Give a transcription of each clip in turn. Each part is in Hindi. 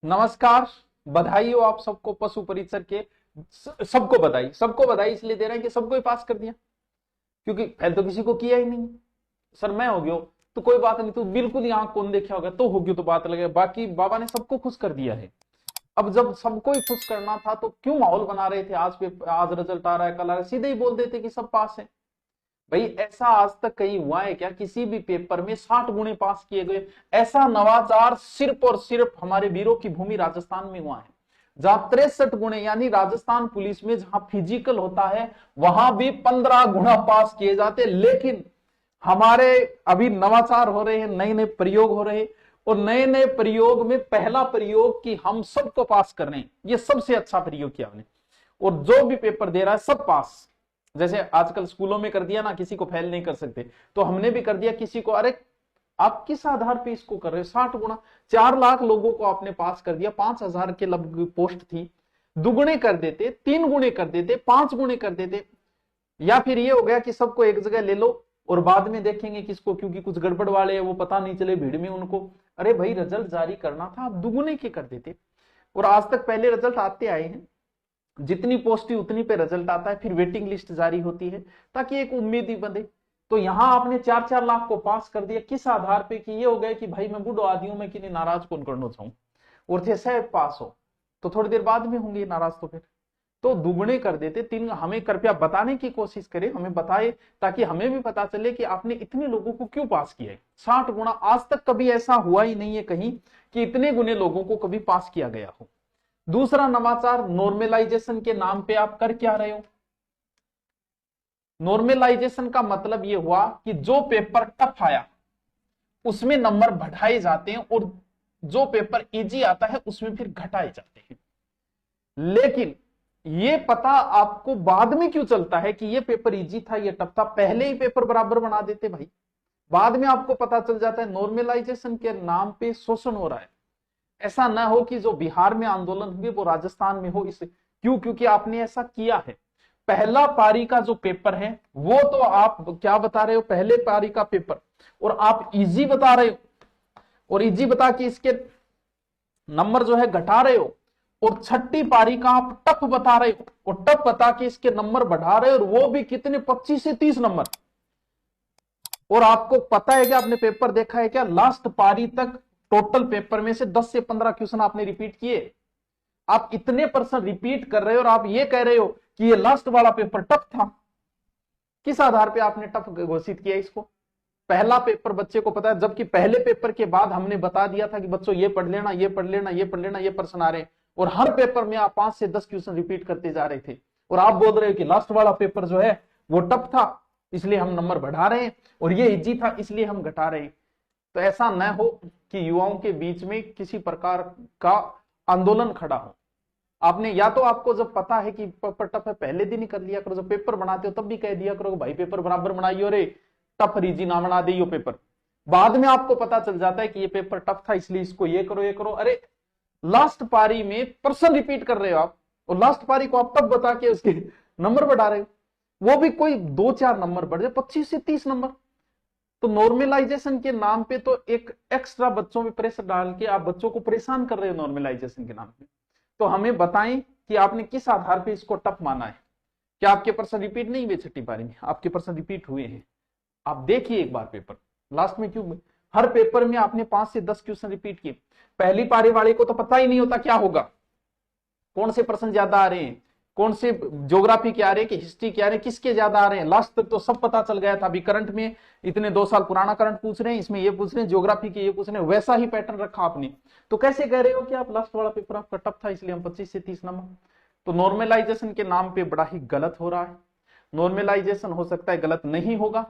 नमस्कार। बधाई हो आप सबको पशु परिसर के। सबको बधाई इसलिए दे रहे हैं कि सबको ही पास कर दिया, क्योंकि पहले तो किसी को किया ही नहीं। सर मैं हो गया तो कोई बात नहीं, तो बिल्कुल यहाँ कौन देखा होगा तो हो गया तो बात लगे, बाकी बाबा ने सबको खुश कर दिया है। अब जब सबको ही खुश करना था तो क्यों माहौल बना रहे थे? आज रिजल्ट आ रहा है, कल आ रहा है, सीधे ही बोल देते कि सब पास है। भाई ऐसा आज तक कहीं हुआ है क्या? किसी भी पेपर में 60 गुणे पास किए गए? ऐसा नवाचार सिर्फ और सिर्फ हमारे वीरों की भूमि राजस्थान में हुआ है, जहां 63 गुणे, यानी राजस्थान पुलिस में जहां फिजिकल होता है वहां भी 15 गुना पास किए जाते। लेकिन हमारे अभी नवाचार हो रहे हैं, नए नए प्रयोग हो रहे हैं, और नए नए प्रयोग में पहला प्रयोग कि हम सबको पास कर रहे हैं, ये सबसे अच्छा प्रयोग किया हमने। और जो भी पेपर दे रहा है सब पास। जैसे आजकल स्कूलों में कर दिया ना, किसी को फेल नहीं कर सकते, तो हमने भी कर दिया किसी को। अरे आप किस आधार पे इसको कर रहे हो? 60 गुना, 4 लाख लोगों को आपने पास कर दिया। 5,000 के लगभग पोस्ट थी, दुगुने कर देते, 3 गुणे कर देते, 5 गुणे कर देते। या फिर ये हो गया कि सबको एक जगह ले लो और बाद में देखेंगे किसको, क्योंकि कुछ गड़बड़ वाले हैं वो पता नहीं चले भीड़ में उनको। अरे भाई रिजल्ट जारी करना था, आप दुगुने के कर देते। और आज तक पहले रिजल्ट आते आए हैं, जितनी पोस्ट ही उतनी पे रिजल्ट आता है, फिर वेटिंग लिस्ट जारी होती है ताकि एक उम्मीद ही बंधे। तो यहां आपने 4-4 लाख को पास कर दिया, किस आधार पे? कि ये हो गया कि भाई मैं बूढ़ो आदि हूं, मैं कि नहीं नाराज कौन करना चाहूं। और थे शायद पास हो तो थोड़ी देर बाद में होंगे नाराज, तो फिर तो दुगने कर देते। 3 हमें कृपया बताने की कोशिश करें, हमें बताए ताकि हमें भी पता चले कि आपने इतने लोगों को क्यों पास किया है। 60 गुना आज तक कभी ऐसा हुआ ही नहीं है कहीं कि इतने गुने लोगों को कभी पास किया गया हो। दूसरा नवाचार, नॉर्मलाइजेशन के नाम पे आप कर क्या रहे हो? नॉर्मलाइजेशन का मतलब यह हुआ कि जो पेपर टफ आया उसमें नंबर बढ़ाए जाते हैं, और जो पेपर इजी आता है उसमें फिर घटाए जाते हैं। लेकिन ये पता आपको बाद में क्यों चलता है कि ये पेपर इजी था, ये टफ था? पहले ही पेपर बराबर बना देते भाई, बाद में आपको पता चल जाता है। नॉर्मलाइजेशन के नाम पे शोषण हो रहा है। ऐसा ना हो कि जो बिहार में आंदोलन हुए वो राजस्थान में हो। इस क्यों? क्योंकि आपने ऐसा किया है। पहला पारी का जो पेपर है वो तो आप क्या बता रहे हो, पहले पारी का पेपर, और आप इजी बता रहे हो, और इजी बता के इसके नंबर जो है घटा रहे हो। और छठी पारी का आप टफ बता रहे हो, और टफ बता के इसके नंबर बढ़ा रहे हो, और वो भी कितने, 25 से 30 नंबर। और आपको पता है कि आपने पेपर देखा है क्या, लास्ट पारी तक टोटल पेपर में से 10 से 15 क्वेश्चन आपने रिपीट किए। आप इतने परसेंट रिपीट कर रहे हो और आप ये कह रहे हो कि ये लास्ट वाला पेपर टफ था। किस आधार पे आपने टफ घोषित किया इसको? पहला पेपर बच्चे को पता है, जबकि पहले पेपर के बाद हमने बता दिया था कि बच्चों ये पढ़ लेना, ये पढ़ लेना, ये पढ़ लेना, ये प्रश्न आ रहे हैं, और हर पेपर में आप 5 से 10 क्वेश्चन रिपीट करते जा रहे थे। और आप बोल रहे हो कि लास्ट वाला पेपर जो है वो टफ था इसलिए हम नंबर बढ़ा रहे हैं, और ये इजी था इसलिए हम घटा रहे हैं। तो ऐसा न हो कि युवाओं के बीच में किसी प्रकार का आंदोलन खड़ा हो। आपने या तो, आपको जब पता है कि पेपर टफ है पहले दिन ही कर लिया करो, जब पेपर बनाते हो तब भी कह दिया करो भाई पेपर बराबर बनाइयो रे, टफ रीजी ना बना दियो पेपर। बाद में आपको पता चल जाता है कि ये पेपर टफ था इसलिए इसको ये करो ये करो। अरे लास्ट पारी में प्रश्न रिपीट कर रहे हो आप, और लास्ट पारी को आप टफ बता के उसके नंबर बढ़ा रहे हो, वो भी कोई 2-4 नंबर बढ़ जाए, 25 से 30 नंबर। तो नॉर्मलाइजेशन के नाम पे तो एक एक्स्ट्रा बच्चों पे प्रेशर डाल के आप बच्चों को परेशान कर रहे हो नॉर्मलाइजेशन के नाम पे। तो हमें बताएं कि आपने किस आधार पे इसको टफ माना है? क्या आपके प्रश्न रिपीट नहीं हुए छठी पारी में? आपके प्रश्न रिपीट हुए हैं। आप देखिए एक बार पेपर, लास्ट में क्यों हर पेपर में आपने 5 से 10 क्वेश्चन रिपीट किए? पहली पारी वाले को तो पता ही नहीं होता क्या होगा, कौन से प्रश्न ज्यादा आ रहे हैं, कौन से ज्योग्राफी के आ रहे हैं कि हिस्ट्री के आ रहे हैं, किसके ज्यादा आ रहे हैं। लास्ट तक तो सब पता चल गया था। अभी करंट में इतने 2 साल पुराना करंट पूछ रहे हैं, इसमें ये पूछ रहे हैं, ज्योग्राफी के ये पूछ रहे हैं, वैसा ही पैटर्न रखा आपने। तो कैसे कह रहे हो कि आप लास्ट वाला पेपर आपका टफ था इसलिए हम 25 से 30 नंबर? तो नॉर्मलाइजेशन के नाम पे बड़ा ही गलत हो रहा है। नॉर्मलाइजेशन हो सकता है गलत नहीं होगा,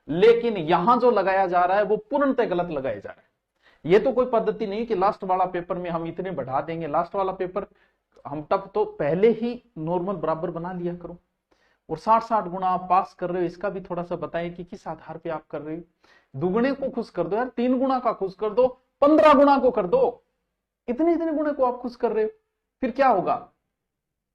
लेकिन यहां जो लगाया जा रहा है वो पूर्णतः गलत लगाया जा रहा है। ये तो कोई पद्धति नहीं कि लास्ट वाला पेपर में हम इतने बढ़ा देंगे, लास्ट वाला पेपर हम टफ तो पहले ही नॉर्मल बराबर बना लिया करो। और 60-60 गुना आप पास कर रहे हो, इसका भी थोड़ा सा बताएं कि किस आधार पे आप कर रहे हो। दुगने को खुश कर दो यार, 3 गुना का खुश कर दो, 15 गुना को कर दो। इतने इतने गुणे को आप खुश कर रहे हो, फिर क्या होगा?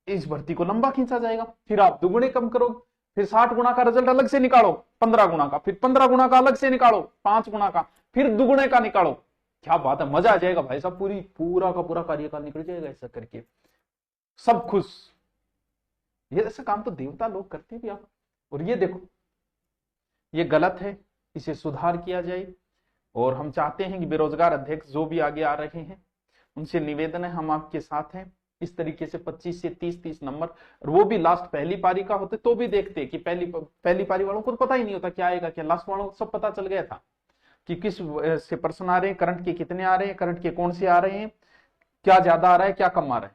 इस भर्ती को लंबा खींचा जाएगा। फिर आप दुगुने कम करो, फिर 60 गुना का रिजल्ट अलग से निकालो 15 गुना का, फिर 15 गुना का अलग से निकालो 5 गुना का, फिर दुगुने का निकालो। क्या बात है, मजा आ जाएगा भाई साहब, पूरा का पूरा कार्यकाल निकल जाएगा ऐसा करके, सब खुश। ये ऐसा काम तो देवता लोग करते भी आप। और ये देखो, ये गलत है, इसे सुधार किया जाए। और हम चाहते हैं कि बेरोजगार अध्यक्ष जो भी आगे आ रहे हैं उनसे निवेदन है, हम आपके साथ हैं। इस तरीके से 25 से 30 नंबर, और वो भी लास्ट पहली पारी का होते तो भी देखते कि पहली पारी वालों को तो पता ही नहीं होता क्या आएगा क्या, लास्ट वालों को सब पता चल गया था कि किस से प्रश्न आ रहे हैं, करंट के कितने आ रहे हैं, करंट के कौन से आ रहे हैं, क्या ज्यादा आ रहा है क्या कम आ रहा है,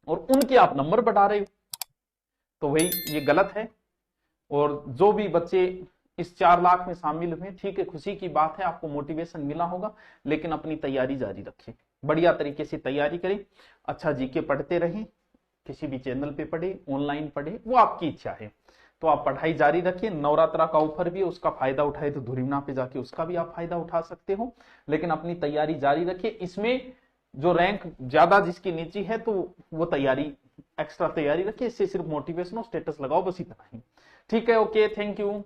और उनके आप नंबर बढ़ा रहे हो। तो वही ये गलत है। और जो भी बच्चे इस 4 लाख में शामिल हुए, ठीक है, खुशी की बात है, आपको मोटिवेशन मिला होगा, लेकिन अपनी तैयारी जारी रखें, बढ़िया तरीके से तैयारी करें, अच्छा जीके पढ़ते रहें, किसी भी चैनल पे पढ़े, ऑनलाइन पढ़े, वो आपकी इच्छा है। तो आप पढ़ाई जारी रखिए। नवरात्रा का ऑफर भी है, उसका फायदा उठाए तो धुरीमना पे जाके उसका भी आप फायदा उठा सकते हो, लेकिन अपनी तैयारी जारी रखिए। इसमें जो रैंक ज्यादा जिसकी नीची है तो वो तैयारी, एक्स्ट्रा तैयारी रखिए, इससे सिर्फ मोटिवेशन और स्टेटस लगाओ, बस इतना ही। ठीक है, ओके, थैंक यू।